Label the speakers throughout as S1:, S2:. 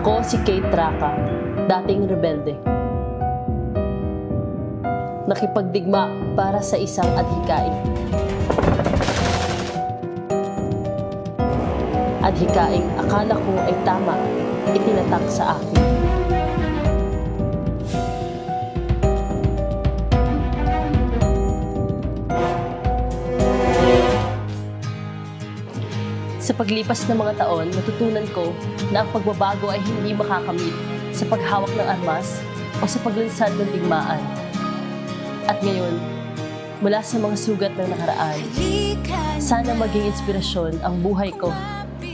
S1: Ako si Kate Traca, dating rebelde. Nakipagdigma para sa isang adhikain. Adhikaing akala ko ay tama, itinatak sa akin. Sa paglipas ng mga taon, natutunan ko na ang pagbabago ay hindi makakamit sa paghawak ng armas o sa paglunsad ng digmaan. At ngayon, mula sa mga sugat ng nakaraan, sana maging inspirasyon ang buhay ko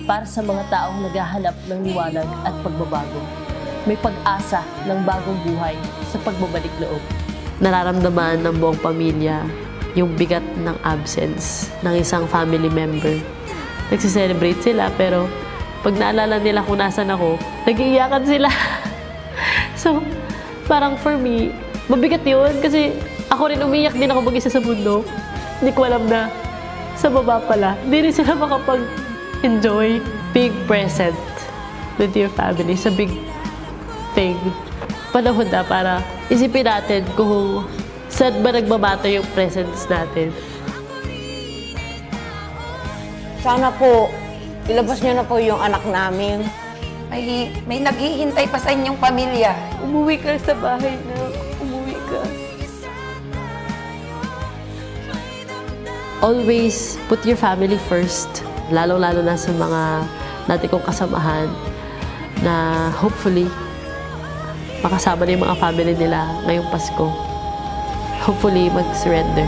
S1: para sa mga taong naghahanap ng liwanag at pagbabago. May pag-asa ng bagong buhay sa pagbabalik loob.
S2: Nararamdaman ng buong pamilya yung bigat ng absence ng isang family member. Nagsiselebrate sila, pero pag naalala nila kung nasan ako, nag-iiyakan sila. So, parang for me, mabigat yun kasi ako rin umiyak din ako mag-isa sa mundo. Hindi ko alam na sa baba pala, hindi rin sila makapag-enjoy. Big present with your family sa big thing. Panahon na para isipin natin kung saan ba nagbabato yung presence natin.
S3: Sana po, ilabas niyo na po yung anak namin.
S4: May naghihintay pa sa inyong pamilya.
S2: Umuwi ka sa bahay na. Umuwi ka. Always put your family first. Lalo-lalo na sa mga dati kong kasamahan na hopefully makasama na yung mga family nila ngayong Pasko. Hopefully mag-surrender.